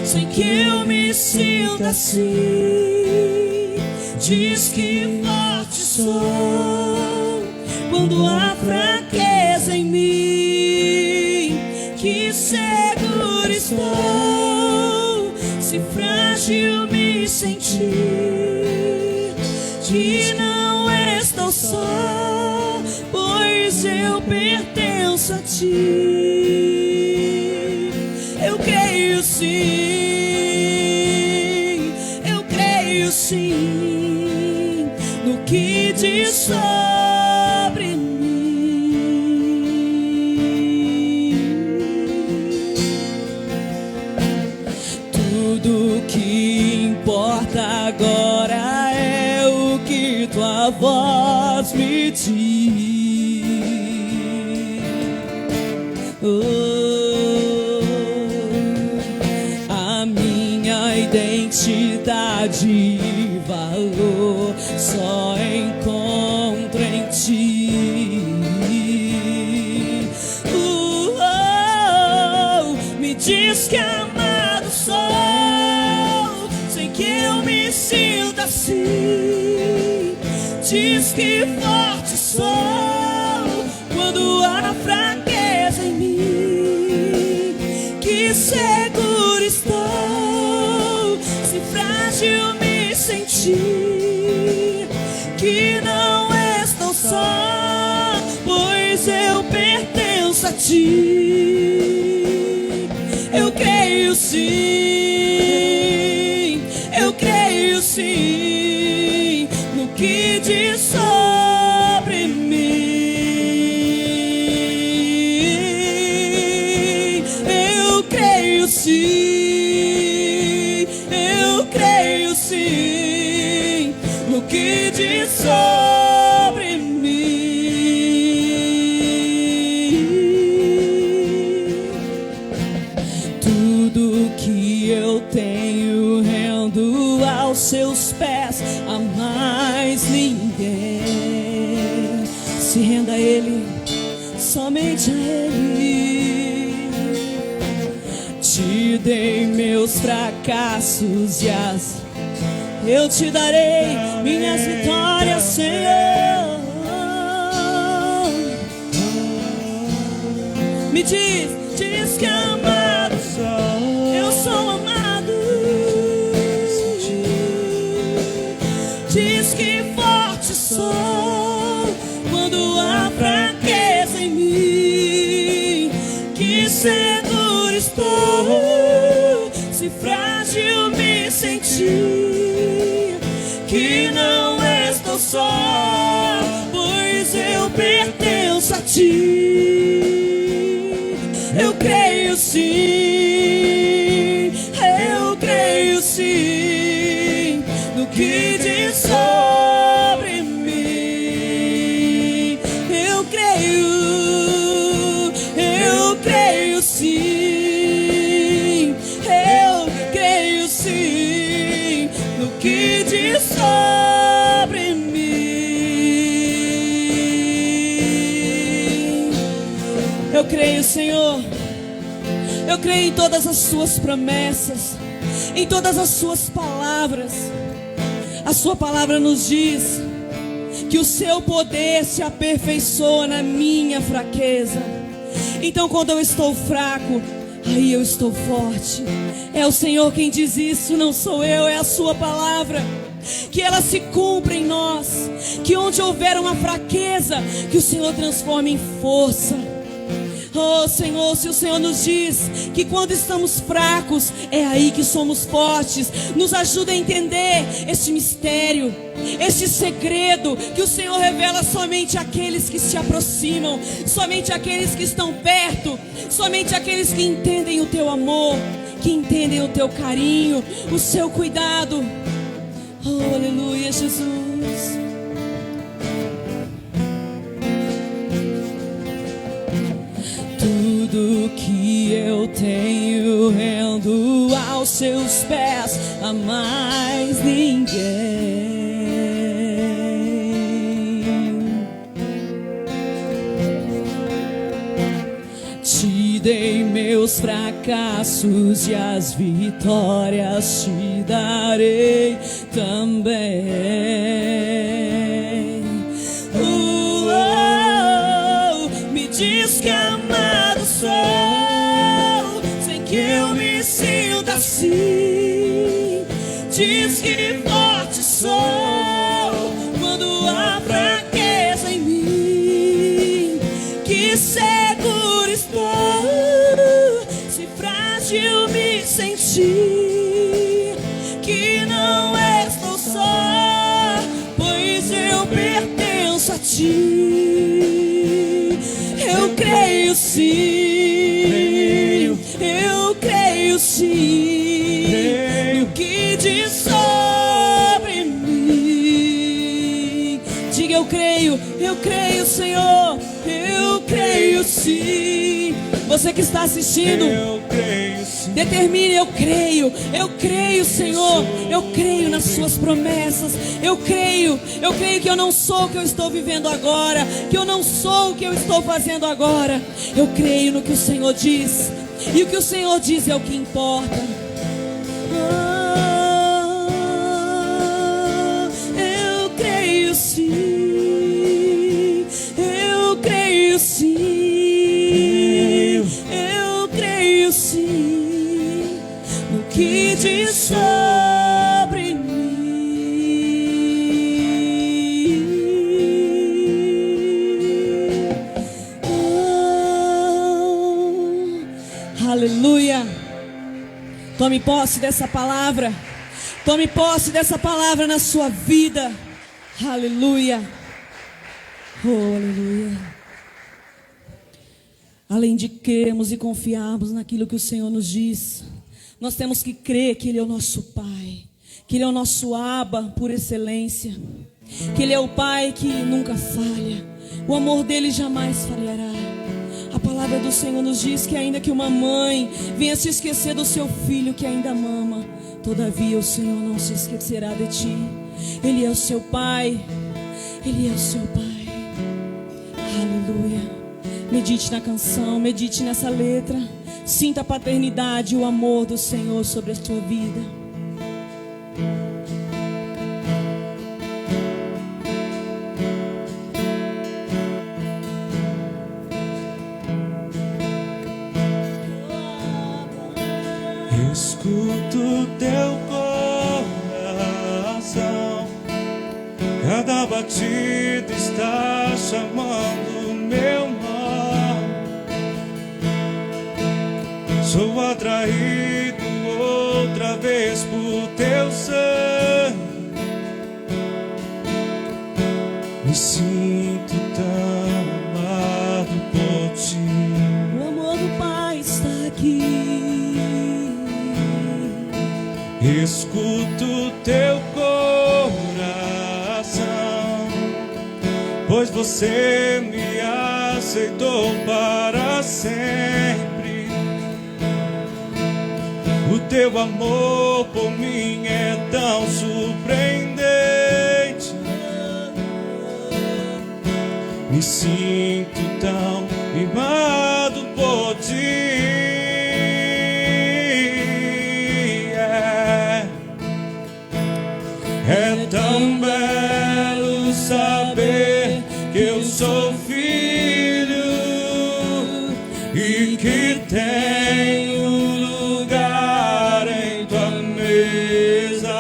sem que eu me sinta assim. Diz que forte sou quando há fraqueza em mim. Que seguro estou se frágil me sentir. Que não estou só, pois eu pertenço a ti. Eu creio sim, eu creio sim no que diz sobre mim. Tudo que importa agora é o que tua voz me diz. A minha identidade e valor só encontro em ti. Me diz que amado sou, sem que eu me sinta assim. Diz que forte sou quando há fraqueza em mim. Que seguro estou se frágil me sentir. Que não estou só, pois eu pertenço a ti. Eu creio sim, eu creio sim no que diz sobre mim. Eu creio sim, eu creio sim no que diz sobre mim. Tudo que eu tenho rendo aos seus pés, a mais ninguém. Se renda a Ele, somente a Ele. Te dei meus fracassos e eu te darei minhas vitórias, Senhor. Me diz que é amado sou. Eu sou amado. Diz que forte sou quando há fraqueza em mim. Que seguro estou se frágil me sentir. Que não estou só, pois eu pertenço a ti. Eu creio sim, eu creio sim no que diz sobre mim. Eu creio sim, eu creio sim no que diz sobre mim. Eu creio, Senhor. Eu creio em todas as suas promessas, em todas as suas palavras. A sua palavra nos diz que o seu poder se aperfeiçoa na minha fraqueza. Então quando eu estou fraco, aí eu estou forte. É o Senhor quem diz isso, não sou eu, é a sua palavra. Que ela se cumpra em nós, que onde houver uma fraqueza, que o Senhor transforme em força. Oh Senhor, se o Senhor nos diz que quando estamos fracos, é aí que somos fortes. Nos ajuda a entender este mistério, este segredo que o Senhor revela somente àqueles que se aproximam, somente àqueles que estão perto, somente àqueles que entendem o teu amor, que entendem o teu carinho, o seu cuidado. Oh, aleluia, Jesus. Tudo que eu tenho rendo aos seus pés, a mais ninguém. Te dei meu meus fracassos e as vitórias te darei também. Me diz que amado sou, sem que eu me sinta assim. Diz que forte sou quando há fraqueza em mim. Que seguro estou se frágil me sentir. Que não estou só, pois eu pertenço a ti. Eu creio sim, eu creio sim, no que diz sobre mim. Diga eu creio, Senhor, eu creio sim. Você que está assistindo, eu creio sim. Determine, eu creio, Senhor, eu creio nas suas promessas, eu creio que eu não sou o que eu estou vivendo agora, que eu não sou o que eu estou fazendo agora. Eu creio no que o Senhor diz, e o que o Senhor diz é o que importa. Eu creio sim, eu creio sim, eu creio sim, no que diz sobre mim. Aleluia. Tome posse dessa palavra. Tome posse dessa palavra na sua vida. Aleluia. Oh, aleluia. Além de crermos e confiarmos naquilo que o Senhor nos diz, nós temos que crer que Ele é o nosso Pai, que Ele é o nosso Abba por excelência, que Ele é o Pai que nunca falha, o amor dEle jamais falhará. A palavra do Senhor nos diz que ainda que uma mãe venha se esquecer do seu filho que ainda mama, todavia o Senhor não se esquecerá de ti. Ele é o seu Pai, Ele é o seu Pai. Aleluia. Medite na canção, medite nessa letra. Sinta a paternidade e o amor do Senhor sobre a sua vida. Escuto teu coração, cada batida está chamando meu nome. Sou atraído outra vez por teu sangue. Me sinto tão amado por ti. O amor do Pai está aqui. Escuto teu coração, pois você me aceitou para sempre. O teu amor por mim é tão surpreendente. Me sinto tão mimado por ti. É tão belo saber que eu sou filho e que tenho lugar em tua mesa.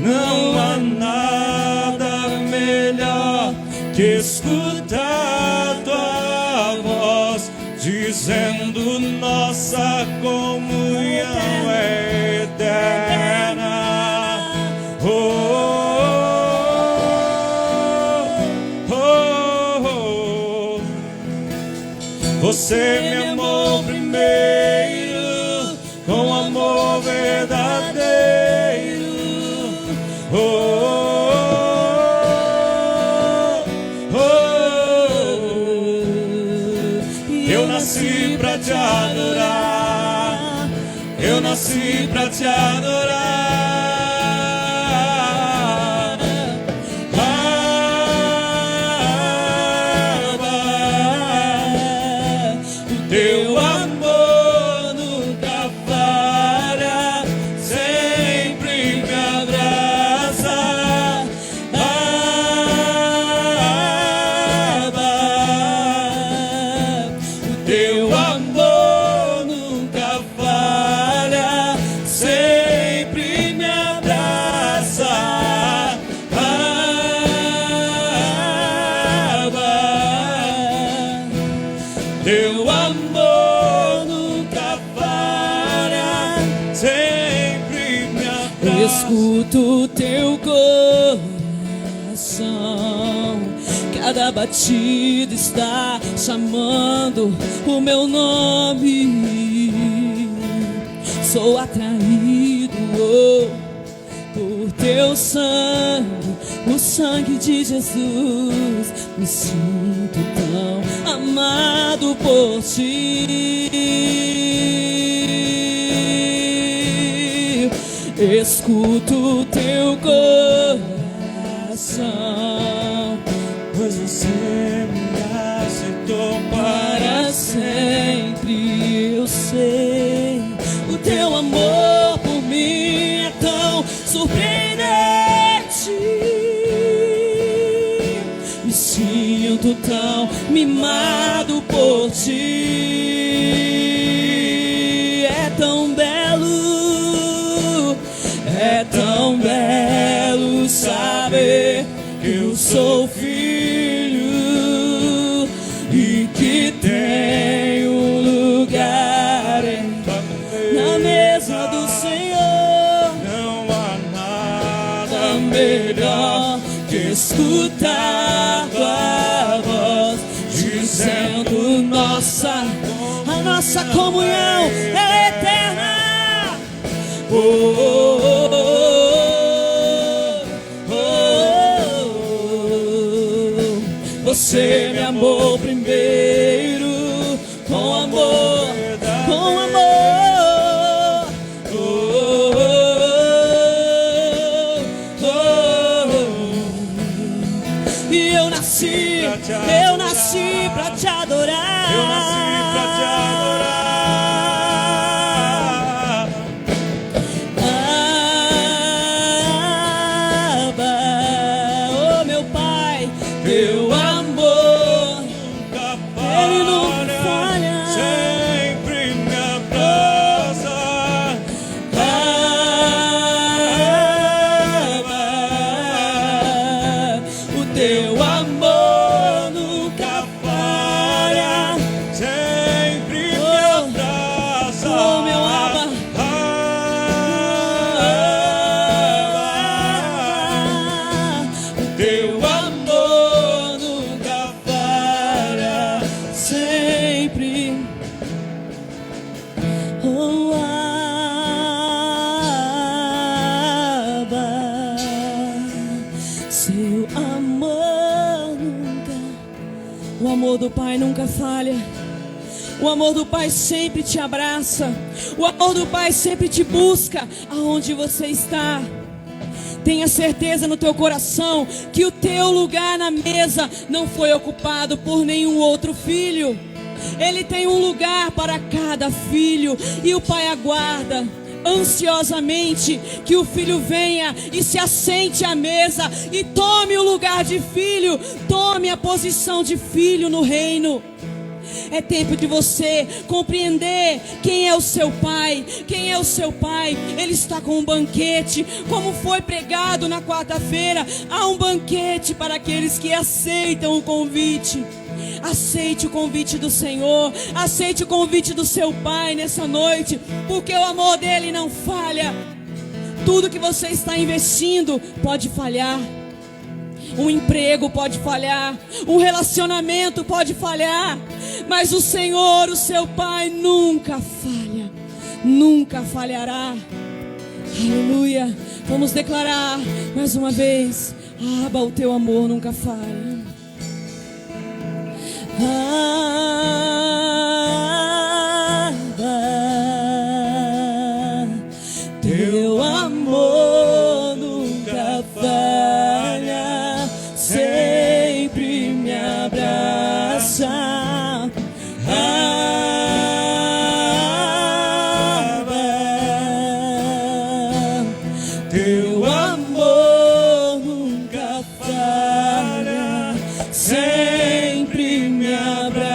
Não há nada melhor que escutar tua voz dizendo nossa comunhão é eterna. Você me amou primeiro com amor verdadeiro. Eu nasci pra te adorar. Eu nasci pra te adorar. Teu amor Escuto teu coração, cada batida está chamando o meu nome. Sou atraído por teu sangue, o sangue de Jesus. Me sinto tão amado por ti. Escuto teu coração, pois você me aceitou para sempre. Eu sei, o teu amor por mim é tão surpreendente. Me sinto tão mimado por ti. É tão belo saber que eu sou filho e que tenho lugar na mesa do Senhor. Não há nada melhor que escutar tua voz dizendo: a nossa comunhão é eterna. Oh, oh, oh, oh, oh, oh. Você me amou primeiro com amor, com amor. Oh, oh, oh, oh, oh. E eu nasci pra te adorar. Eu nasci pra te adorar. Teu amor, ele nunca falha, sempre me abraça. O teu amor nunca falha, sempre me abraça. Oh, meu Abba, o teu amor nunca falha, sempre. Oh, Abba, seu amor nunca. O amor do Pai nunca falha. O amor do Pai sempre te abraça. O amor do Pai sempre te busca aonde você está. Tenha certeza no teu coração que o teu lugar na mesa não foi ocupado por nenhum outro filho. Ele tem um lugar para cada filho e o Pai aguarda ansiosamente que o filho venha e se assente à mesa e tome o lugar de filho, tome a posição de filho no reino. É tempo de você compreender quem é o seu pai. Quem é o seu pai? Ele está com um banquete, como foi pregado na quarta-feira. Há um banquete para aqueles que aceitam o convite. Aceite o convite do Senhor, aceite o convite do seu Pai nessa noite, porque o amor dele não falha. Tudo que você está investindo pode falhar. Um emprego pode falhar, um relacionamento pode falhar, mas o Senhor, o seu Pai, nunca falha, nunca falhará. Aleluia. Vamos declarar mais uma vez: Abba, o teu amor nunca falha. Teu amor nunca falha, sempre me abraça. Teu amor nunca falha, sempre me abraça.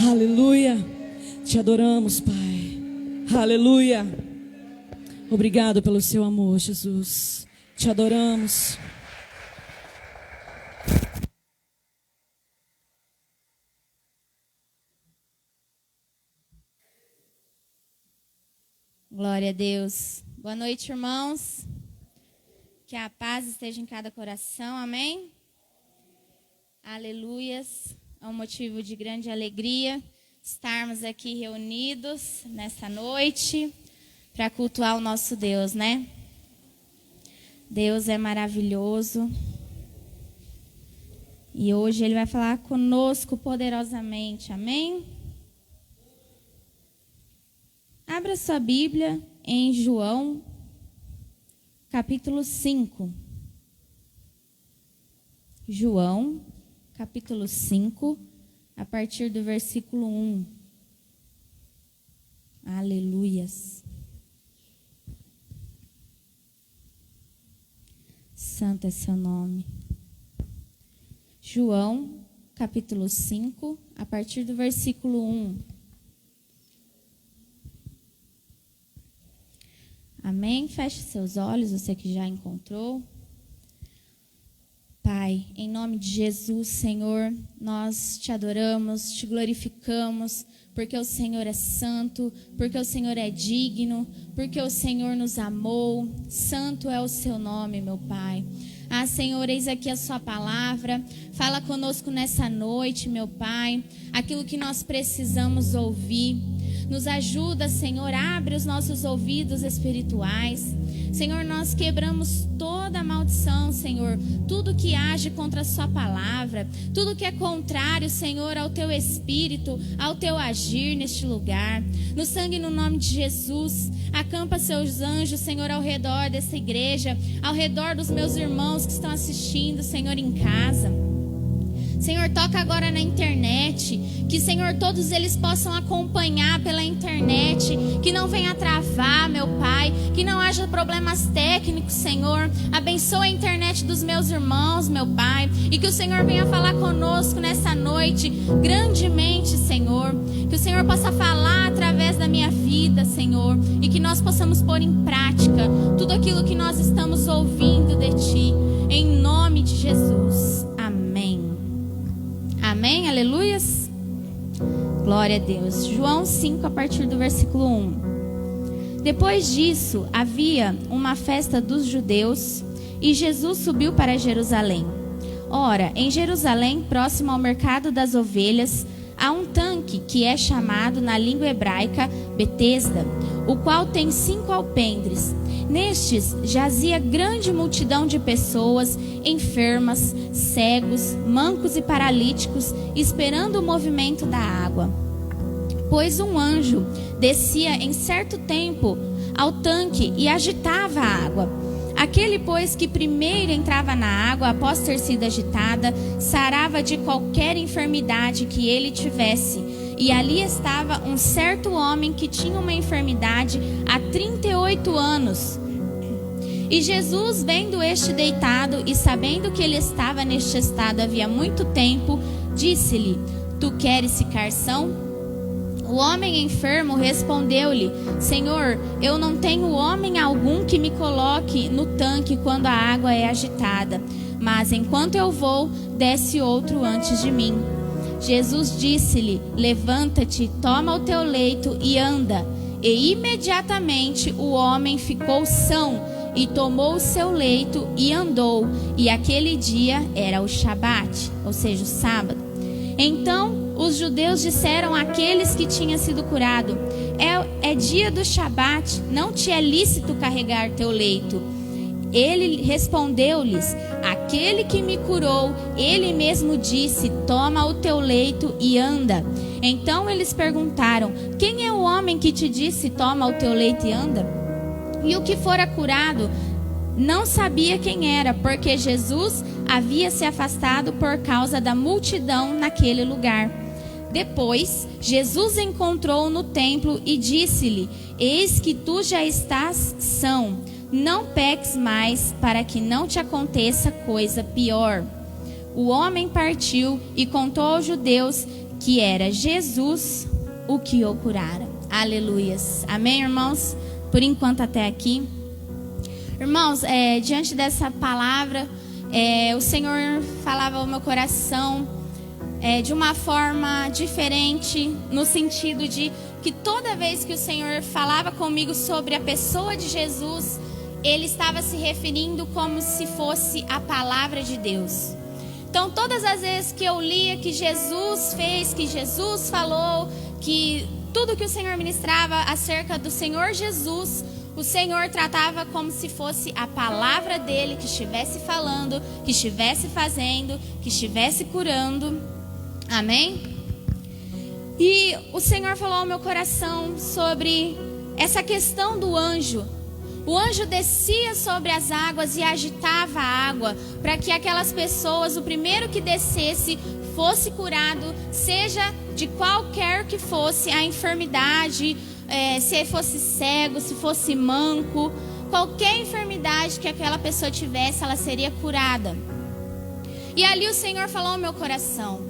Aleluia. Te adoramos, Pai. Aleluia. Obrigado pelo seu amor, Jesus. Te adoramos. Glória a Deus. Boa noite, irmãos. Que a paz esteja em cada coração, amém? Aleluias. É um motivo de grande alegria estarmos aqui reunidos nessa noite para cultuar o nosso Deus, né? Deus é maravilhoso. E hoje Ele vai falar conosco poderosamente, amém? Abra sua Bíblia em João, capítulo 5. João, capítulo 5, a partir do versículo 1. Aleluias. Santo é seu nome. João, capítulo 5, a partir do versículo 1. Amém? Feche seus olhos, você que já encontrou. Pai, em nome de Jesus, Senhor, nós te adoramos, te glorificamos, porque o Senhor é santo, porque o Senhor é digno, porque o Senhor nos amou. Santo é o seu nome, meu Pai. Ah, Senhor, eis aqui a sua palavra. Fala conosco nessa noite, meu Pai, aquilo que nós precisamos ouvir. Nos ajuda, Senhor, abre os nossos ouvidos espirituais. Senhor, nós quebramos toda a maldição, Senhor, tudo que age contra a sua palavra, tudo que é contrário, Senhor, ao teu espírito, ao teu agir neste lugar. No sangue e no nome de Jesus, acampa seus anjos, Senhor, ao redor dessa igreja, ao redor dos meus irmãos que estão assistindo, Senhor, em casa. Senhor, toca agora na internet, que, Senhor, todos eles possam acompanhar pela internet, que não venha travar, meu Pai, que não haja problemas técnicos, Senhor. Abençoa a internet dos meus irmãos, meu Pai, e que o Senhor venha falar conosco nessa noite, grandemente, Senhor. Que o Senhor possa falar através da minha vida, Senhor, e que nós possamos pôr em prática tudo aquilo que nós estamos ouvindo de Ti, em nome de Jesus. Amém. Amém, aleluias. Glória a Deus. João 5, a partir do versículo 1. Depois disso, havia uma festa dos judeus e Jesus subiu para Jerusalém. Ora, em Jerusalém, próximo ao mercado das ovelhas, há um tanque que é chamado na língua hebraica Betesda, o qual tem 5 alpendres. Nestes jazia grande multidão de pessoas, enfermas, cegos, mancos e paralíticos, esperando o movimento da água. Pois um anjo descia em certo tempo ao tanque e agitava a água. Aquele, pois, que primeiro entrava na água após ter sido agitada, sarava de qualquer enfermidade que ele tivesse. E ali estava um certo homem que tinha uma enfermidade há 38 anos. E Jesus, vendo este deitado e sabendo que ele estava neste estado havia muito tempo, disse-lhe: Tu queres ficar são? O homem enfermo respondeu-lhe: Senhor, eu não tenho homem algum que me coloque no tanque quando a água é agitada, mas enquanto eu vou, desce outro antes de mim. Jesus disse-lhe: Levanta-te, toma o teu leito e anda. E imediatamente o homem ficou são e tomou o seu leito e andou. E aquele dia era o Shabat, ou seja, o sábado. Então os judeus disseram àqueles que tinham sido curado: É dia do Shabat, não te é lícito carregar teu leito. Ele respondeu-lhes: Aquele que me curou, ele mesmo disse: Toma o teu leito e anda. Então eles perguntaram: Quem é o homem que te disse: Toma o teu leito e anda? E o que fora curado não sabia quem era, porque Jesus havia se afastado por causa da multidão naquele lugar. Depois, Jesus encontrou-o no templo e disse-lhe: Eis que tu já estás são. Não peques mais, para que não te aconteça coisa pior. O homem partiu e contou aos judeus que era Jesus o que o curara. Aleluias. Amém, irmãos? Por enquanto até aqui. Irmãos, diante dessa palavra, o Senhor falava ao meu coração de uma forma diferente, no sentido de que toda vez que o Senhor falava comigo sobre a pessoa de Jesus, Ele estava se referindo como se fosse a palavra de Deus. Então, todas as vezes que eu lia que Jesus fez, que Jesus falou, que tudo que o Senhor ministrava acerca do Senhor Jesus, o Senhor tratava como se fosse a palavra dele que estivesse falando, que estivesse fazendo, que estivesse curando. Amém? E o Senhor falou ao meu coração sobre essa questão do anjo. O anjo descia sobre as águas e agitava a água para que aquelas pessoas, o primeiro que descesse, fosse curado, seja de qualquer que fosse a enfermidade, se fosse cego, se fosse manco, qualquer enfermidade que aquela pessoa tivesse, ela seria curada. E ali o Senhor falou ao meu coração: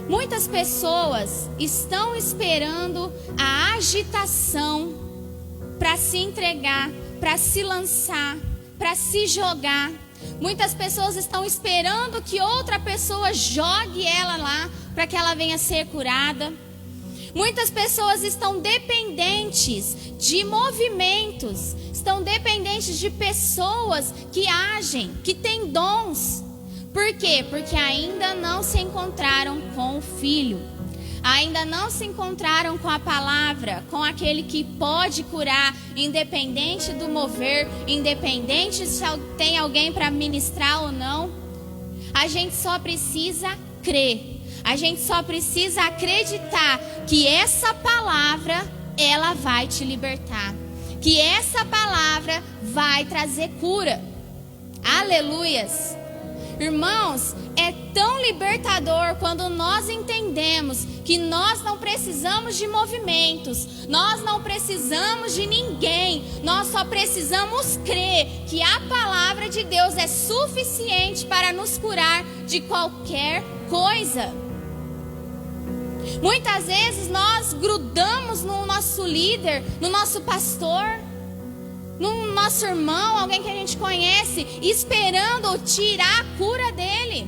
muitas pessoas estão esperando a agitação para se entregar, para se lançar, para se jogar. Muitas pessoas estão esperando que outra pessoa jogue ela lá para que ela venha ser curada. Muitas pessoas estão dependentes de movimentos, estão dependentes de pessoas que agem, que têm dons. Por quê? Porque ainda não se encontraram com o Filho. Ainda não se encontraram com a palavra, com aquele que pode curar, independente do mover, independente se tem alguém para ministrar ou não. A gente só precisa crer. A gente só precisa acreditar que essa palavra, ela vai te libertar. Que essa palavra vai trazer cura. Aleluias! Irmãos, é tão libertador quando nós entendemos que nós não precisamos de movimentos, nós não precisamos de ninguém, nós só precisamos crer que a palavra de Deus é suficiente para nos curar de qualquer coisa. Muitas vezes nós grudamos no nosso líder, no nosso pastor, no nosso irmão, alguém que a gente conhece, esperando tirar a cura dele,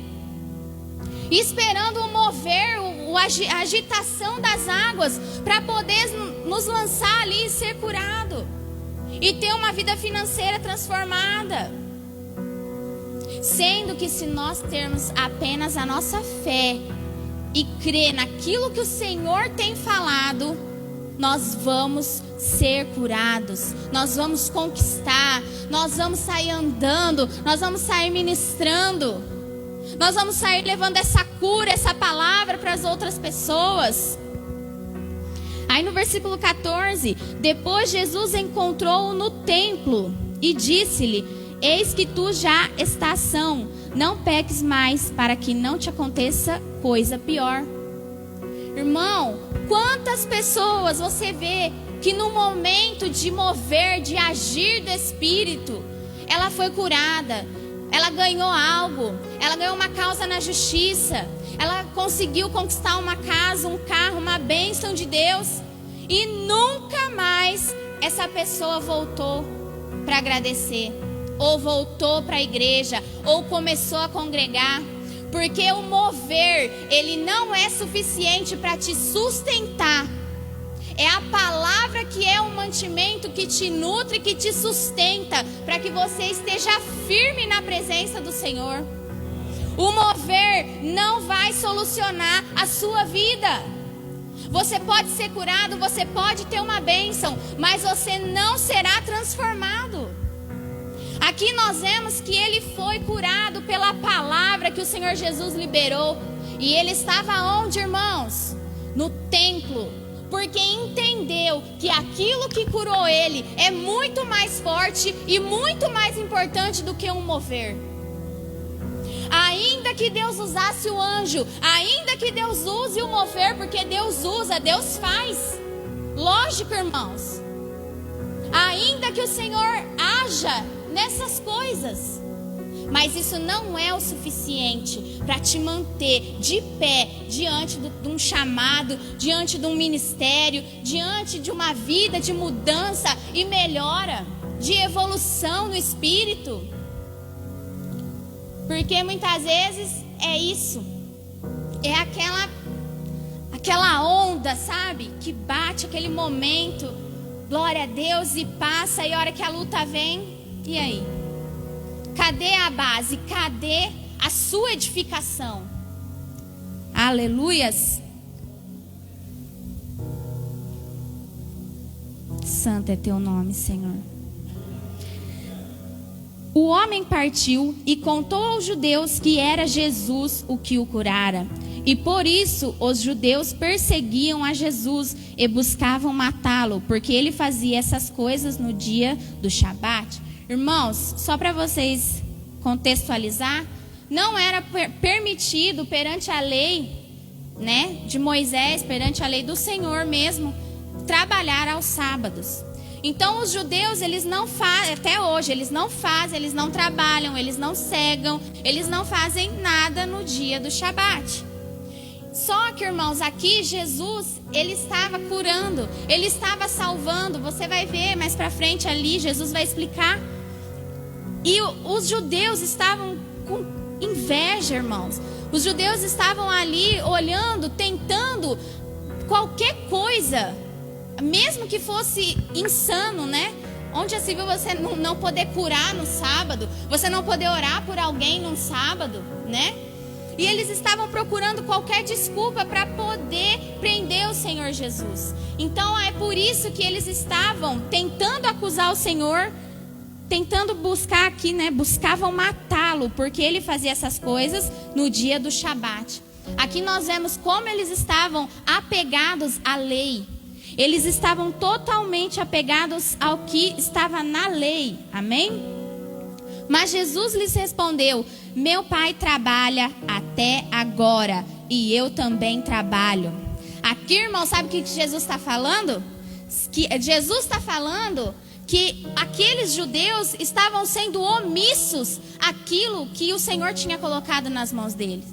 esperando o mover, a agitação das águas, para poder nos lançar ali e ser curado, e ter uma vida financeira transformada. Sendo que se nós termos apenas a nossa fé e crer naquilo que o Senhor tem falado, nós vamos ser curados, nós vamos conquistar, nós vamos sair andando, nós vamos sair ministrando, nós vamos sair levando essa cura, essa palavra para as outras pessoas. Aí no versículo 14, depois Jesus encontrou-o no templo e disse-lhe: eis que tu já estás são, não peques mais, para que não te aconteça coisa pior. Irmão, quantas pessoas você vê que no momento de mover, de agir do Espírito, ela foi curada, ela ganhou algo, ela ganhou uma causa na justiça, ela conseguiu conquistar uma casa, um carro, uma bênção de Deus, e nunca mais essa pessoa voltou para agradecer, ou voltou para a igreja, ou começou a congregar. Porque o mover, ele não é suficiente para te sustentar. É a palavra que é o mantimento que te nutre, que te sustenta, para que você esteja firme na presença do Senhor. O mover não vai solucionar a sua vida. Você pode ser curado, você pode ter uma bênção, mas você não será transformado. Aqui nós vemos que ele foi curado pela palavra que o Senhor Jesus liberou. E ele estava onde, irmãos? No templo. Porque entendeu que aquilo que curou ele é muito mais forte e muito mais importante do que um mover. Ainda que Deus usasse o anjo, ainda que Deus use o mover, porque Deus usa, Deus faz. Lógico, irmãos. Ainda que o Senhor haja nessas coisas, mas isso não é o suficiente para te manter de pé diante de um chamado, diante de um ministério, diante de uma vida de mudança e melhora, de evolução no espírito. Porque muitas vezes é isso. é aquela onda, sabe? Que bate aquele momento, glória a Deus, e passa, e a hora que a luta vem, e aí? Cadê a base? Cadê a sua edificação? Aleluias. Santo é teu nome, Senhor. O homem partiu e contou aos judeus que era Jesus o que o curara. E por isso os judeus perseguiam a Jesus e buscavam matá-lo, porque ele fazia essas coisas no dia do Shabat. Irmãos, só para vocês contextualizar, não era permitido perante a lei, né, de Moisés, perante a lei do Senhor mesmo, trabalhar aos sábados. Então os judeus, eles não fazem, até hoje, eles não trabalham, eles não cegam, eles não fazem nada no dia do Shabat. Só que, irmãos, aqui Jesus, ele estava curando, ele estava salvando. Você vai ver mais pra frente ali, Jesus vai explicar. E os judeus estavam com inveja, irmãos. Os judeus estavam ali olhando, tentando qualquer coisa, mesmo que fosse insano, né? Onde é possível você não poder curar no sábado, você não poder orar por alguém no sábado, né? E eles estavam procurando qualquer desculpa para poder prender o Senhor Jesus. Então é por isso que eles estavam tentando acusar o Senhor, tentando buscar aqui, né? Buscavam matá-lo, porque ele fazia essas coisas no dia do Shabat. Aqui nós vemos como eles estavam apegados à lei. Eles estavam totalmente apegados ao que estava na lei. Amém? Mas Jesus lhes respondeu: meu pai trabalha até agora e eu também trabalho. Aqui, irmão, sabe o que Jesus está falando? Que Jesus está falando que aqueles judeus estavam sendo omissos àquilo que o Senhor tinha colocado nas mãos deles.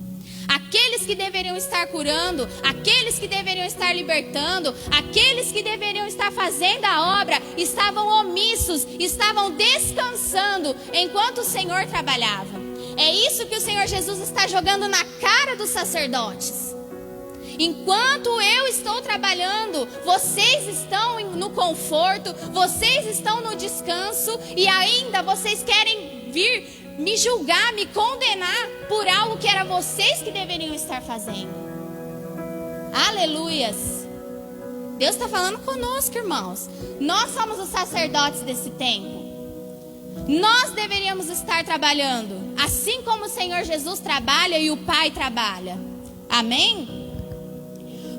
Aqueles que deveriam estar curando, aqueles que deveriam estar libertando, aqueles que deveriam estar fazendo a obra, estavam omissos, estavam descansando enquanto o Senhor trabalhava. É isso que o Senhor Jesus está jogando na cara dos sacerdotes. Enquanto eu estou trabalhando, vocês estão no conforto, vocês estão no descanso, e ainda vocês querem vir me julgar, me condenar por algo que era vocês que deveriam estar fazendo. Aleluias. Deus está falando conosco, irmãos. Nós somos os sacerdotes desse tempo. Nós deveríamos estar trabalhando, assim como o Senhor Jesus trabalha e o Pai trabalha. Amém?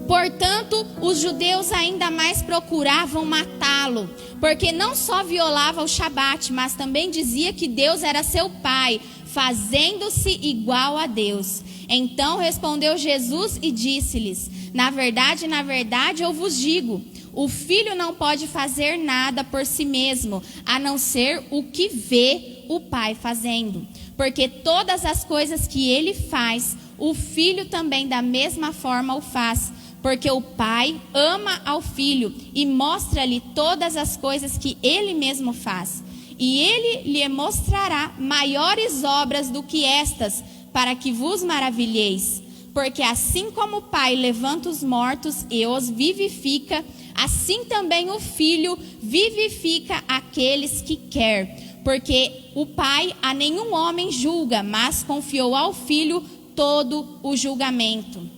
Portanto, os judeus ainda mais procuravam matá-lo, porque não só violava o Shabat, mas também dizia que Deus era seu pai, fazendo-se igual a Deus. Então respondeu Jesus e disse-lhes: na verdade, eu vos digo, o filho não pode fazer nada por si mesmo, a não ser o que vê o pai fazendo. Porque todas as coisas que ele faz, o filho também da mesma forma o faz. Porque o pai ama ao filho e mostra-lhe todas as coisas que ele mesmo faz. E ele lhe mostrará maiores obras do que estas, para que vos maravilheis. Porque assim como o pai levanta os mortos e os vivifica, assim também o filho vivifica aqueles que quer. Porque o pai a nenhum homem julga, mas confiou ao filho todo o julgamento.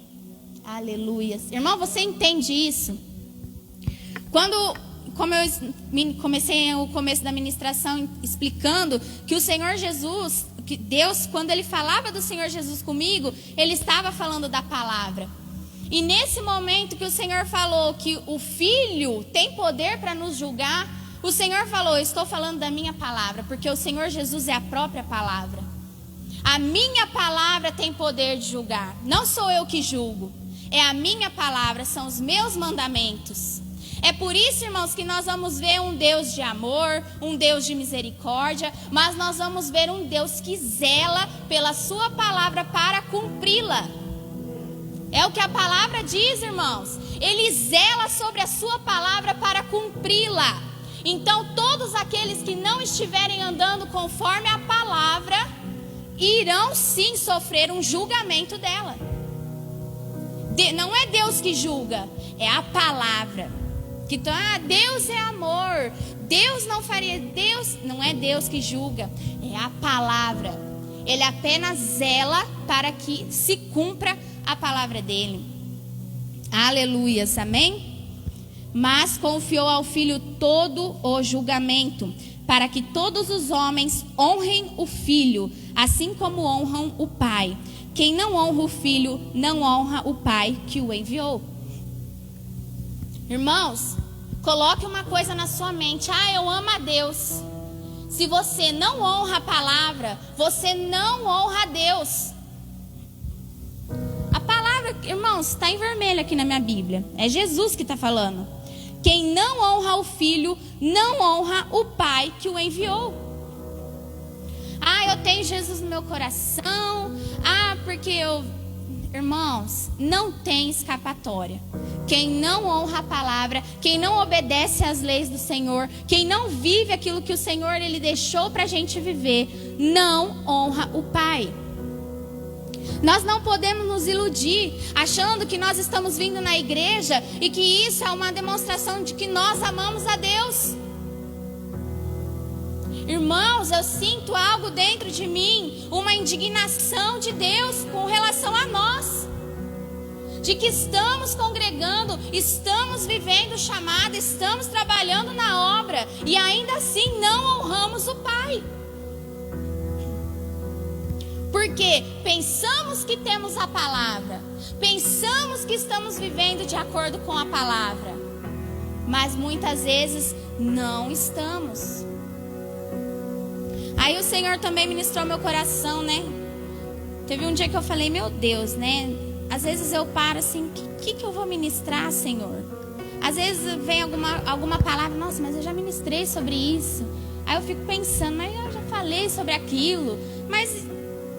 Aleluia. Irmão, você entende isso? Como eu comecei o começo da ministração explicando que o Senhor Jesus, que Deus, quando ele falava do Senhor Jesus comigo, ele estava falando da palavra. E nesse momento que o Senhor falou que o Filho tem poder para nos julgar, o Senhor falou: eu estou falando da minha palavra, porque o Senhor Jesus é a própria palavra. A minha palavra tem poder de julgar. Não sou eu que julgo. É a minha palavra, são os meus mandamentos. É por isso, irmãos, que nós vamos ver um Deus de amor, um Deus de misericórdia, mas nós vamos ver um Deus que zela pela sua palavra para cumpri-la. É o que a palavra diz, irmãos. Ele zela sobre a sua palavra para cumpri-la. Então, todos aqueles que não estiverem andando conforme a palavra, irão sim sofrer um julgamento dela. Não é Deus que julga, é a palavra. Que Deus é amor, Deus não faria, Deus não é Deus que julga, é a palavra. Ele apenas zela para que se cumpra a palavra dele. Aleluias, amém? Mas confiou ao Filho todo o julgamento, para que todos os homens honrem o Filho, assim como honram o Pai. Quem não honra o Filho, não honra o Pai que o enviou. Irmãos, coloque uma coisa na sua mente. Eu amo a Deus. Se você não honra a palavra, você não honra a Deus. A palavra, irmãos, está em vermelho aqui na minha Bíblia. É Jesus que está falando. Quem não honra o Filho, não honra o Pai que o enviou. Eu tenho Jesus no meu coração. Porque eu... Irmãos, não tem escapatória. Quem não honra a palavra, quem não obedece às leis do Senhor, quem não vive aquilo que o Senhor ele deixou para a gente viver, não honra o Pai. Nós não podemos nos iludir achando que nós estamos vindo na igreja e que isso é uma demonstração de que nós amamos a Deus. Irmãos, eu sinto algo dentro de mim, uma indignação de Deus com relação a nós. De que estamos congregando, estamos vivendo o chamado, estamos trabalhando na obra e ainda assim não honramos o Pai. Porque pensamos que temos a palavra, pensamos que estamos vivendo de acordo com a palavra, mas muitas vezes não estamos. Aí o Senhor também ministrou meu coração, né? Teve um dia que eu falei, meu Deus, né? Às vezes eu paro assim, o que eu vou ministrar, Senhor? Às vezes vem alguma palavra, nossa, mas eu já ministrei sobre isso. Aí eu fico pensando, mas eu já falei sobre aquilo. Mas,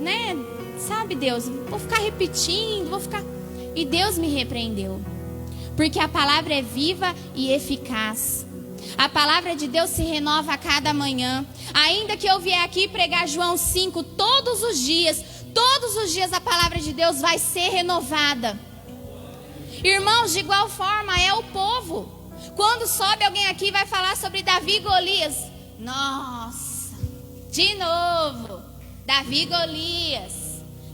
né, sabe Deus, vou ficar repetindo, E Deus me repreendeu. Porque a palavra é viva e eficaz. A palavra de Deus se renova a cada manhã. Ainda que eu vier aqui pregar João 5 todos os dias a palavra de Deus vai ser renovada. Irmãos, de igual forma é o povo. Quando sobe alguém aqui e vai falar sobre Davi e Golias, nossa, de novo, Davi e Golias,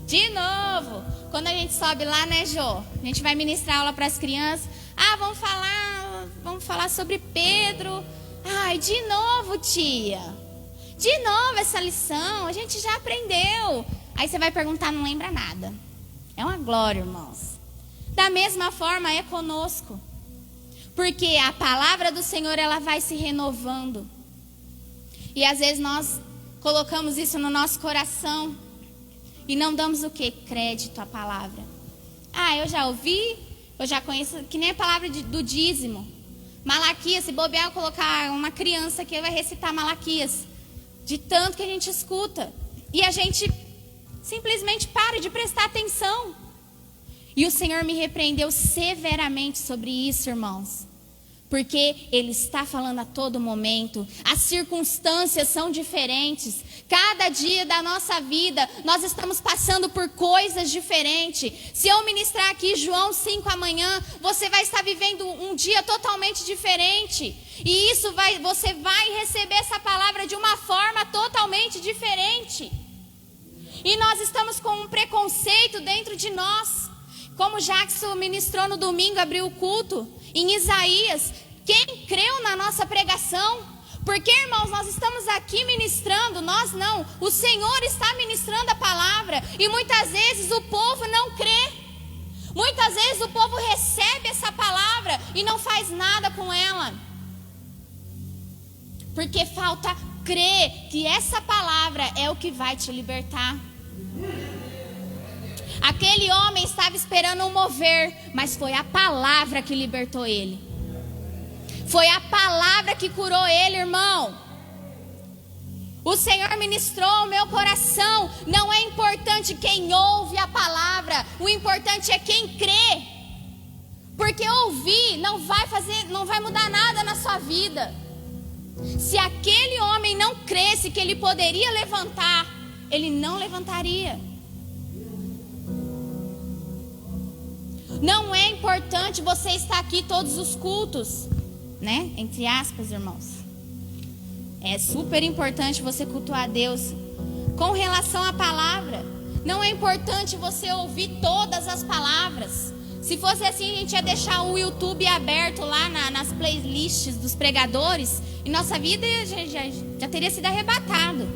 de novo. Quando a gente sobe lá, né, Jô? A gente vai ministrar aula para as crianças. Vamos falar sobre Pedro. De novo, tia. De novo essa lição, a gente já aprendeu. Aí você vai perguntar, não lembra nada. É uma glória, irmãos. Da mesma forma é conosco. Porque a palavra do Senhor, ela vai se renovando. E às vezes nós colocamos isso no nosso coração e não damos o quê? Crédito à palavra. Eu já ouvi, eu já conheço, que nem a palavra do dízimo. Malaquias, se bobear, eu colocar uma criança que vai recitar Malaquias. De tanto que a gente escuta. E a gente simplesmente para de prestar atenção. E o Senhor me repreendeu severamente sobre isso, irmãos. Porque Ele está falando a todo momento. As circunstâncias são diferentes. Cada dia da nossa vida, nós estamos passando por coisas diferentes. Se eu ministrar aqui João 5 amanhã, você vai estar vivendo um dia totalmente diferente. E você vai receber essa palavra de uma forma totalmente diferente. E nós estamos com um preconceito dentro de nós. Como Jackson ministrou no domingo, abriu o culto, em Isaías. Quem creu na nossa pregação? Porque, irmãos, nós estamos aqui ministrando, nós não. O Senhor está ministrando a palavra. E muitas vezes o povo não crê. Muitas vezes o povo recebe essa palavra e não faz nada com ela. Porque falta crer que essa palavra é o que vai te libertar. Aquele homem estava esperando um mover, mas foi a palavra que libertou ele. Foi a palavra que curou ele, irmão. O Senhor ministrou o meu coração. Não é importante quem ouve a palavra, o importante é quem crê. Porque ouvir não vai mudar nada na sua vida. Se aquele homem não cresce que ele poderia levantar, ele não levantaria. Não é importante você estar aqui todos os cultos, né? Entre aspas, irmãos. É super importante você cultuar a Deus. Com relação à palavra, não é importante você ouvir todas as palavras. Se fosse assim, a gente ia deixar o YouTube aberto lá nas playlists dos pregadores e nossa vida já teria sido arrebatado.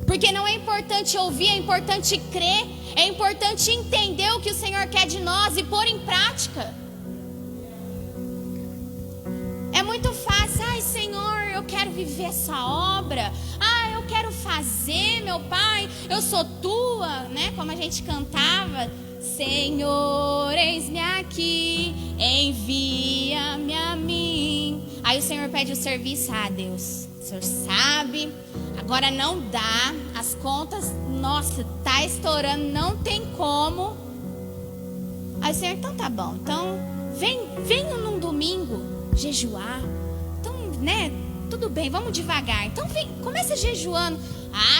Porque não é importante ouvir, é importante crer, é importante entender o que o Senhor quer de nós e pôr em prática. É muito fácil, ai Senhor, eu quero viver essa obra, eu quero fazer, meu Pai, eu sou tua, né? Como a gente cantava, Senhor, eis-me aqui, envia-me a mim. Aí o Senhor pede o serviço, Deus, o Senhor sabe, agora não dá, as contas, nossa, tá estourando, não tem como. Aí o Senhor, então tá bom, então vem num domingo jejuar, então, né, tudo bem, vamos devagar, então começa jejuando.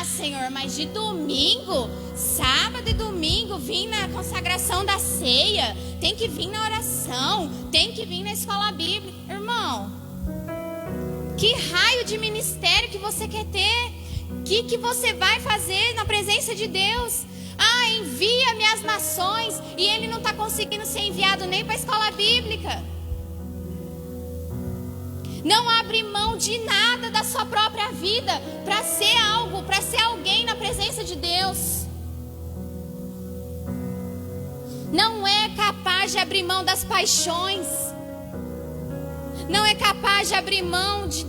Senhor, mas de domingo, sábado e domingo, vim na consagração da ceia, tem que vir na oração, tem que vir na escola bíblica. Irmão, que raio de ministério que você quer ter? Que você vai fazer na presença de Deus? Envia-me às nações, e ele não está conseguindo ser enviado nem para a escola bíblica. Não abre mão de nada da sua própria vida para ser algo, para ser alguém na presença de Deus. Não é capaz de abrir mão das paixões. Não é capaz de abrir mão de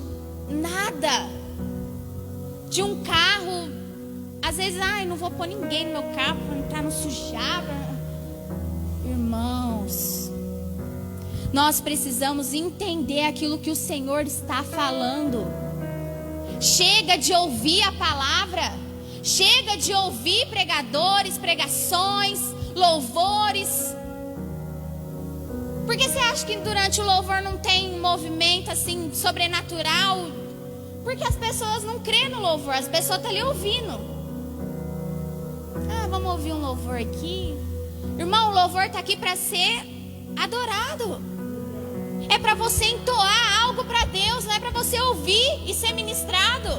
nada. De um carro. Às vezes, não vou pôr ninguém no meu carro para não sujar. Irmãos, nós precisamos entender aquilo que o Senhor está falando. Chega de ouvir a palavra. Chega de ouvir pregadores, pregações, louvores. Por que você acha que durante o louvor não tem movimento assim sobrenatural? Porque as pessoas não crêem no louvor. As pessoas estão ali ouvindo. Vamos ouvir um louvor aqui. Irmão, o louvor está aqui para ser adorado. É para você entoar algo para Deus, não é para você ouvir e ser ministrado.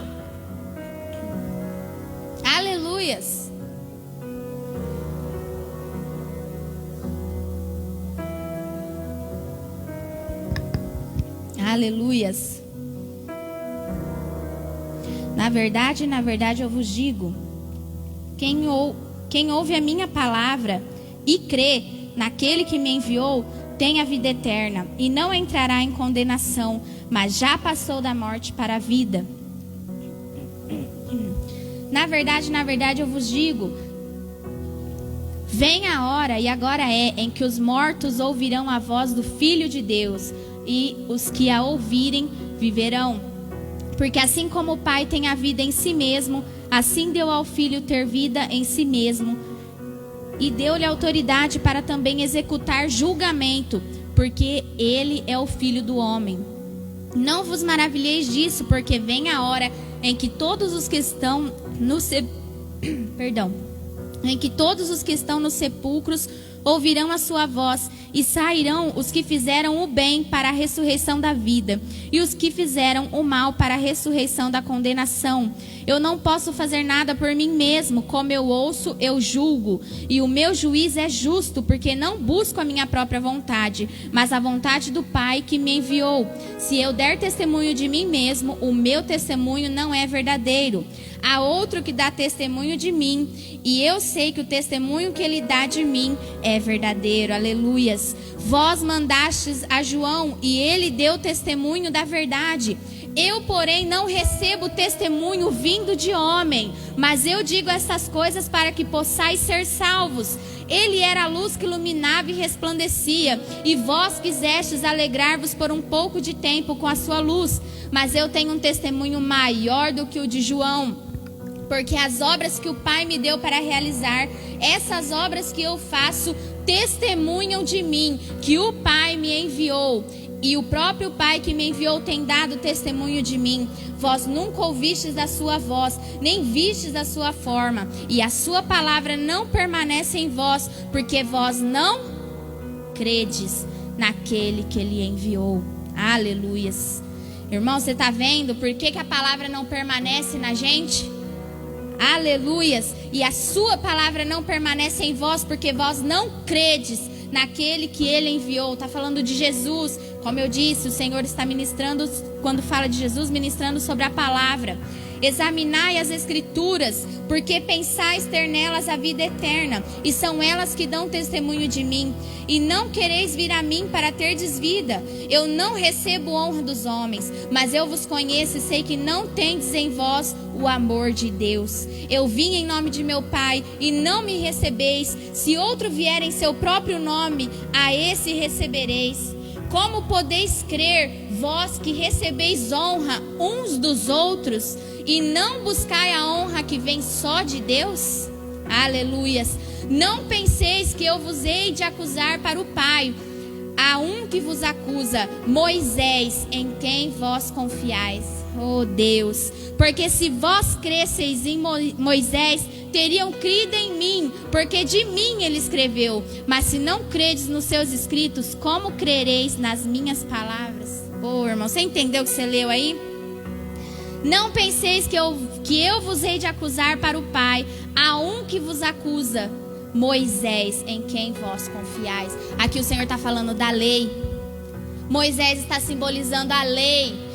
Aleluias. Aleluias. Na verdade eu vos digo, quem ouve a minha palavra e crê naquele que me enviou, tem a vida eterna e não entrará em condenação, mas já passou da morte para a vida. Na verdade eu vos digo, vem a hora, e agora é, em que os mortos ouvirão a voz do Filho de Deus, e os que a ouvirem viverão. Porque assim como o Pai tem a vida em si mesmo, assim deu ao Filho ter vida em si mesmo, e deu-lhe autoridade para também executar julgamento, porque ele é o Filho do homem. Não vos maravilheis disso, porque vem a hora em que todos os que estão nos sepulcros ouvirão a sua voz, e sairão os que fizeram o bem para a ressurreição da vida, e os que fizeram o mal para a ressurreição da condenação. Eu não posso fazer nada por mim mesmo, como eu ouço, eu julgo, e o meu juiz é justo, porque não busco a minha própria vontade, mas a vontade do Pai que me enviou. Se eu der testemunho de mim mesmo, o meu testemunho não é verdadeiro. Há outro que dá testemunho de mim, e eu sei que o testemunho que ele dá de mim é verdadeiro. Aleluias. Vós mandastes a João, e ele deu testemunho da verdade. Eu, porém, não recebo testemunho vindo de homem, mas eu digo essas coisas para que possais ser salvos. Ele era a luz que iluminava e resplandecia, e vós quisestes alegrar-vos por um pouco de tempo com a sua luz. Mas eu tenho um testemunho maior do que o de João, porque as obras que o Pai me deu para realizar, essas obras que eu faço, testemunham de mim, que o Pai me enviou. E o próprio Pai que me enviou tem dado testemunho de mim. Vós nunca ouvistes a sua voz, nem vistes a sua forma. E a sua palavra não permanece em vós, porque vós não credes naquele que ele enviou. Aleluias. Irmão, você está vendo por que a palavra não permanece na gente? Aleluias. E a sua palavra não permanece em vós, porque vós não credes naquele que ele enviou. Está falando de Jesus. Como eu disse, o Senhor está ministrando, quando fala de Jesus, ministrando sobre a palavra. Examinai as escrituras, porque pensais ter nelas a vida eterna, e são elas que dão testemunho de mim. E não quereis vir a mim para terdes vida. Eu não recebo honra dos homens, mas eu vos conheço e sei que não tendes em vós o amor de Deus. Eu vim em nome de meu Pai, e não me recebeis. Se outro vier em seu próprio nome, a esse recebereis. Como podeis crer, vós que recebeis honra uns dos outros, e não buscai a honra que vem só de Deus? Aleluias. Não penseis que eu vos hei de acusar para o Pai. Há um que vos acusa, Moisés, em quem vós confiais. Oh Deus, porque se vós cresceis em Moisés, teriam crido em mim, porque de mim ele escreveu. Mas se não credes nos seus escritos, como crereis nas minhas palavras? Oh irmão, você entendeu o que você leu aí? Não penseis que eu vos hei de acusar para o Pai. Há um que vos acusa, Moisés, em quem vós confiais. Aqui o Senhor está falando da lei. Moisés está simbolizando a lei.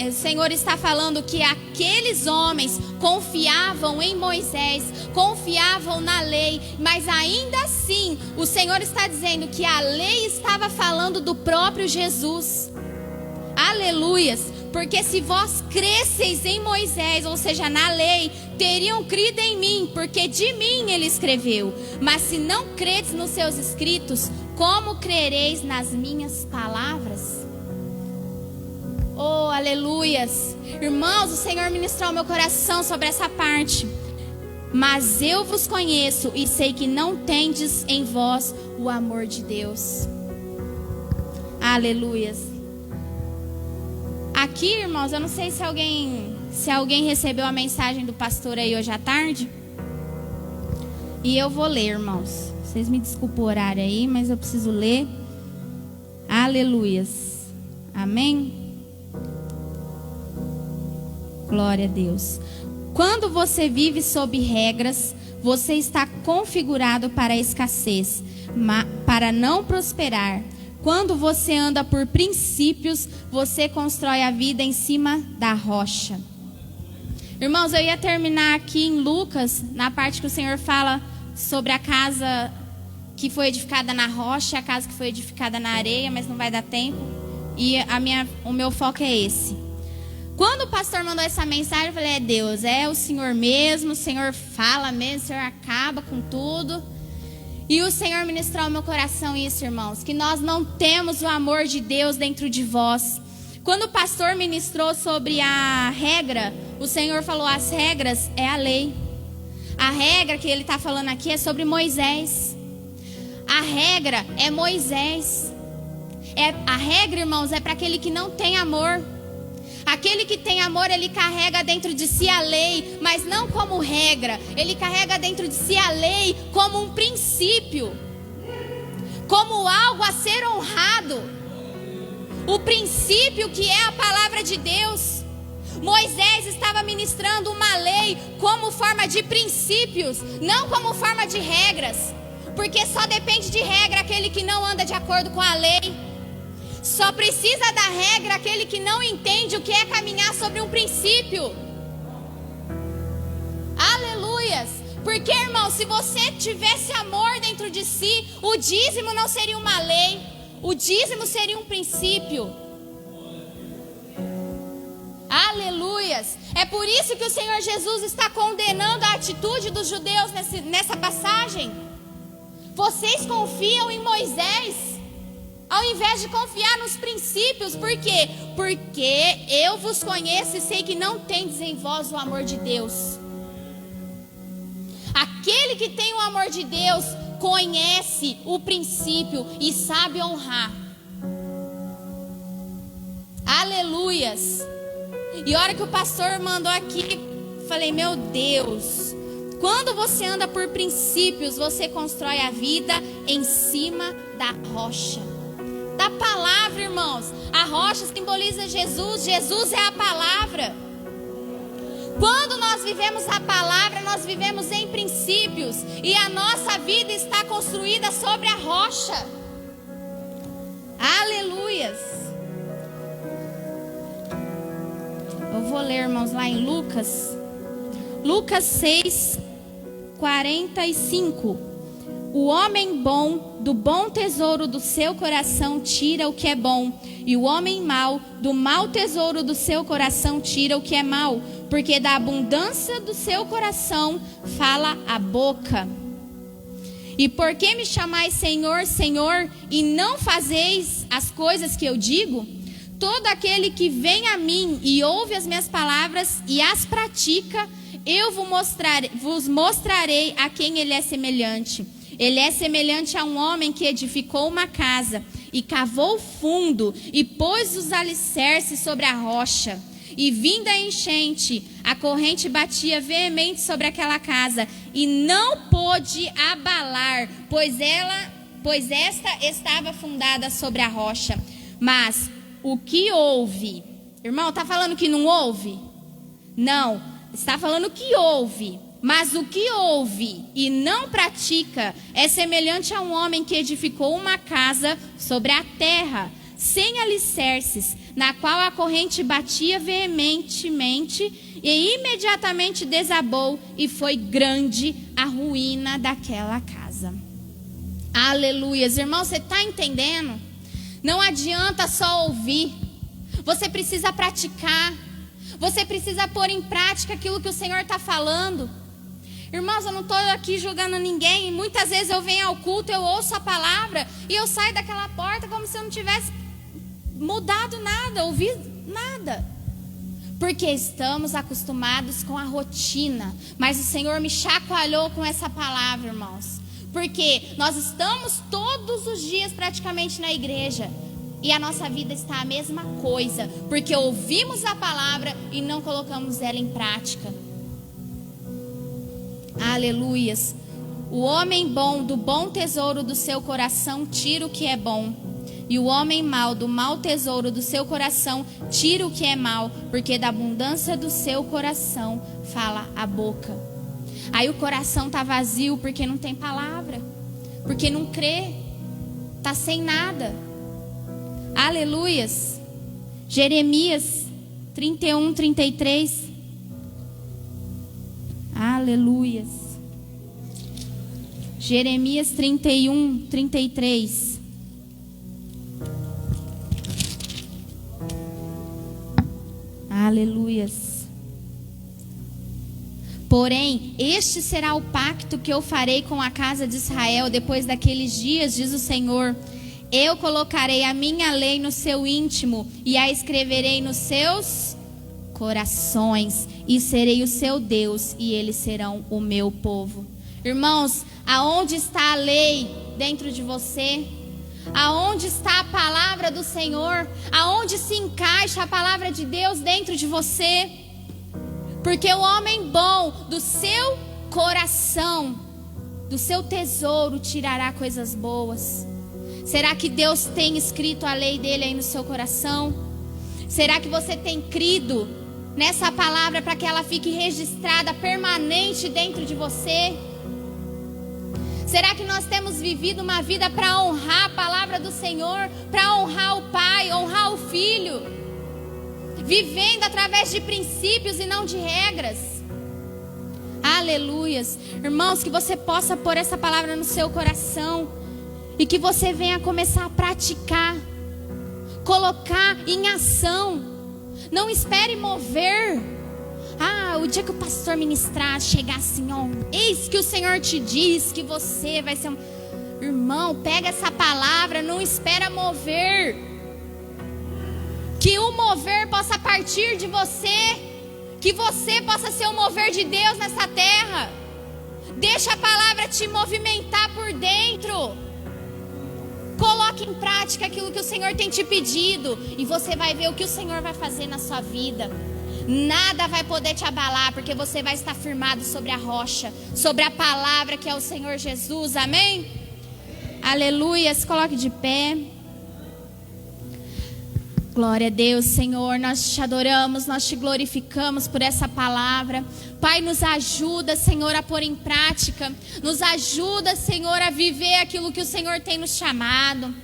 O Senhor está falando que aqueles homens confiavam em Moisés, confiavam na lei, mas ainda assim o Senhor está dizendo que a lei estava falando do próprio Jesus. Aleluias. Porque se vós cresceis em Moisés, ou seja, na lei, teriam crido em mim, porque de mim ele escreveu. Mas se não credes nos seus escritos, como crereis nas minhas palavras? Oh, aleluias. Irmãos, o Senhor ministrou ao meu coração sobre essa parte. Mas eu vos conheço e sei que não tendes em vós o amor de Deus. Aleluias. Aqui, irmãos, eu não sei se alguém recebeu a mensagem do pastor aí hoje à tarde. E eu vou ler, irmãos. Vocês me desculpem o horário aí, mas eu preciso ler. Aleluias. Amém? Glória a Deus. Quando você vive sob regras, você está configurado para a escassez, para não prosperar. Quando você anda por princípios, você constrói a vida em cima da rocha. Irmãos, eu ia terminar aqui em Lucas, na parte que o Senhor fala sobre a casa que foi edificada na rocha, a casa que foi edificada na areia, mas não vai dar tempo. E o meu foco é esse. Quando o pastor mandou essa mensagem, eu falei, Deus, é o Senhor mesmo, o Senhor fala mesmo, o Senhor acaba com tudo. E o Senhor ministrou ao meu coração isso, irmãos, que nós não temos o amor de Deus dentro de vós. Quando o pastor ministrou sobre a regra, o Senhor falou, as regras é a lei. A regra que ele está falando aqui é sobre Moisés. A regra é Moisés. A regra, irmãos, é para aquele que não tem amor. Aquele que tem amor, ele carrega dentro de si a lei, mas não como regra. Ele carrega dentro de si a lei como um princípio, como algo a ser honrado. O princípio que é a palavra de Deus. Moisés estava ministrando uma lei como forma de princípios, não como forma de regras. Porque só depende de regra aquele que não anda de acordo com a lei. Só precisa da regra aquele que não entende o que é caminhar sobre um princípio. Aleluias. Porque, irmão, se você tivesse amor dentro de si, o dízimo não seria uma lei. O dízimo seria um princípio. Aleluias. É por isso que o Senhor Jesus está condenando a atitude dos judeus nessa passagem. Vocês confiam em Moisés ao invés de confiar nos princípios. Por quê? Porque eu vos conheço e sei que não tendes em vós o amor de Deus. Aquele que tem o amor de Deus conhece o princípio e sabe honrar. Aleluias. E a hora que o pastor mandou aqui, falei, meu Deus, Quando você anda por princípios, você constrói a vida em cima da rocha. Da palavra, irmãos. A rocha simboliza Jesus. Jesus é a palavra. Quando nós vivemos a palavra, nós vivemos em princípios. E a nossa vida está construída sobre a rocha. Aleluias. Eu vou ler, irmãos, lá em Lucas. Lucas 6:45. O homem bom, do bom tesouro do seu coração, tira o que é bom. E o homem mau, do mau tesouro do seu coração, tira o que é mau. Porque da abundância do seu coração, fala a boca. E por que me chamais Senhor, Senhor, e não fazeis as coisas que eu digo? Todo aquele que vem a mim e ouve as minhas palavras e as pratica, eu vos mostrarei a quem ele é semelhante. Ele é semelhante a um homem que edificou uma casa e cavou fundo e pôs os alicerces sobre a rocha. E vinda a enchente, a corrente batia veemente sobre aquela casa e não pôde abalar, pois esta estava fundada sobre a rocha. Mas o que ouve, irmão, está falando que não ouve? Não, está falando que ouve. Mas o que ouve e não pratica é semelhante a um homem que edificou uma casa sobre a terra, sem alicerces, na qual a corrente batia veementemente e imediatamente desabou, e foi grande a ruína daquela casa. Aleluias, irmão, você está entendendo? Não adianta só ouvir, você precisa praticar, você precisa pôr em prática aquilo que o Senhor está falando. Irmãos, eu não estou aqui julgando ninguém. Muitas vezes eu venho ao culto, eu ouço a palavra e eu saio daquela porta como se eu não tivesse mudado nada, ouvido nada. Porque estamos acostumados com a rotina. Mas o Senhor me chacoalhou com essa palavra, irmãos. Porque nós estamos todos os dias praticamente na igreja e a nossa vida está a mesma coisa. Porque ouvimos a palavra e não colocamos ela em prática. Aleluias. O homem bom, do bom tesouro do seu coração, tira o que é bom. E o homem mau, do mau tesouro do seu coração, tira o que é mau. Porque da abundância do seu coração, fala a boca. Aí o coração está vazio porque não tem palavra. Porque não crê. Está sem nada. Aleluias. Jeremias 31:33. Aleluias. Jeremias 31:33. Aleluias. Porém, este será o pacto que eu farei com a casa de Israel depois daqueles dias, diz o Senhor. Eu colocarei a minha lei no seu íntimo e a escreverei nos seus corações, e serei o seu Deus e eles serão o meu povo. Irmãos, aonde está a lei dentro de você? Aonde está a palavra do Senhor? Aonde se encaixa a palavra de Deus dentro de você? Porque o homem bom do seu coração, do seu tesouro, tirará coisas boas. Será que Deus tem escrito a lei dele aí no seu coração? Será que você tem crido nessa palavra para que ela fique registrada, permanente dentro de você? Será que nós temos vivido uma vida para honrar a palavra do Senhor, para honrar o Pai, honrar o Filho, vivendo através de princípios e não de regras? Aleluias. Irmãos, que você possa pôr essa palavra no seu coração e que você venha começar a praticar, colocar em ação. Não espere mover. O dia que o pastor ministrar, chegar assim, ó, eis que o Senhor te diz que você vai ser Irmão, pega essa palavra, não espera mover. Que o mover possa partir de você, que você possa ser o mover de Deus nessa terra. Deixa a palavra te movimentar por dentro. Coloque em prática aquilo que o Senhor tem te pedido, e você vai ver o que o Senhor vai fazer na sua vida. Nada vai poder te abalar, porque você vai estar firmado sobre a rocha, sobre a palavra que é o Senhor Jesus. Amém? Aleluia. Se coloque de pé. Glória a Deus, Senhor, nós te adoramos, nós te glorificamos por essa palavra. Pai, nos ajuda, Senhor, a pôr em prática. Nos ajuda, Senhor, a viver aquilo que o Senhor tem nos chamado.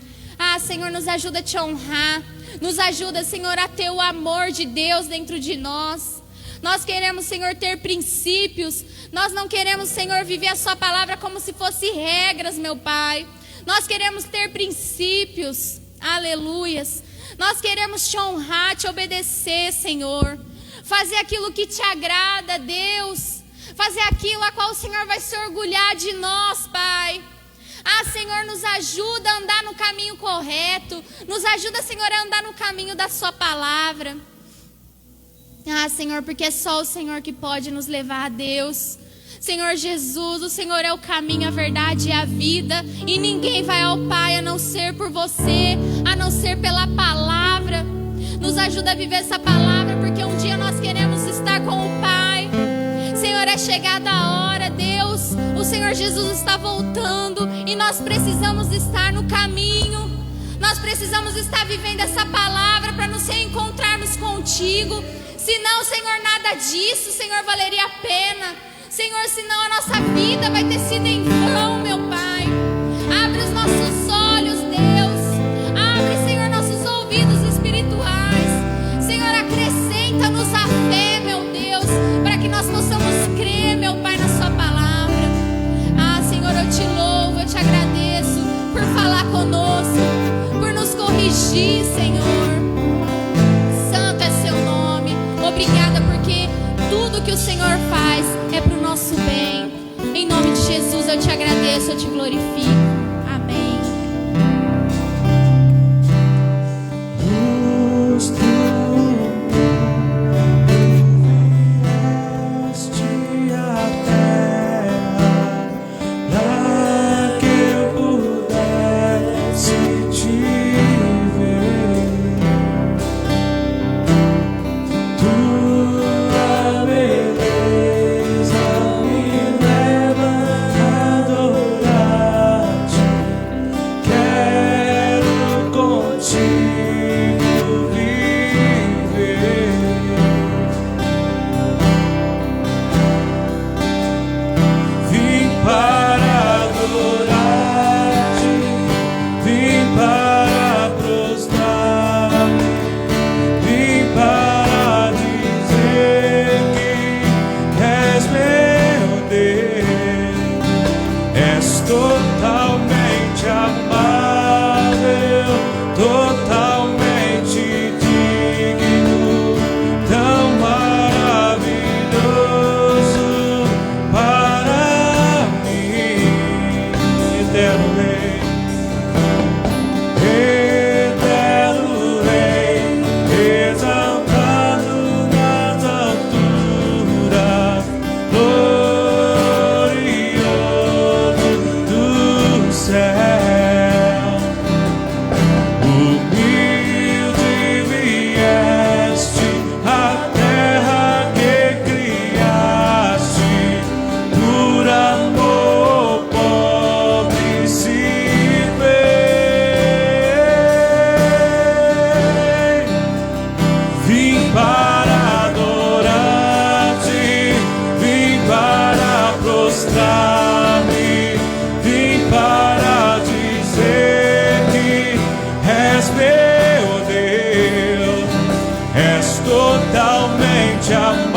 Senhor, nos ajuda a te honrar. Nos ajuda, Senhor, a ter o amor de Deus dentro de nós. Nós queremos, Senhor, ter princípios. Nós não queremos, Senhor, viver a sua palavra como se fosse regras, meu Pai. Nós queremos ter princípios. Aleluias. Nós queremos te honrar, te obedecer, Senhor. Fazer aquilo que te agrada, Deus. Fazer aquilo a qual o Senhor vai se orgulhar de nós, Pai. Senhor, nos ajuda a andar no caminho correto. Nos ajuda, Senhor, a andar no caminho da sua palavra. Senhor, porque é só o Senhor que pode nos levar a Deus. Senhor Jesus, o Senhor é o caminho, a verdade e a vida. E ninguém vai ao Pai a não ser por você, a não ser pela palavra. Nos ajuda a viver essa palavra, porque um dia nós queremos estar com o Pai. Senhor, é chegada a hora, Deus. O Senhor Jesus está voltando e nós precisamos estar no caminho. Nós precisamos estar vivendo essa palavra para nos reencontrarmos contigo. Senão, Senhor, nada disso, Senhor, valeria a pena. Senhor, senão a nossa vida vai ter sido em vão, meu Pai. Abre os nossos olhos, Deus. Abre, Senhor, nossos ouvidos espirituais. Senhor, acrescenta-nos a fé, meu Deus, para que nós possamos crer, meu Pai, na sua palavra. Senhor, eu te louvo, eu te agradeço por falar conosco, por nos corrigir, Senhor. Santo é seu nome. Obrigada porque tudo que o Senhor faz é para o nosso bem. Em nome de Jesus eu te agradeço, eu te glorifico. Amém. Totalmente amado.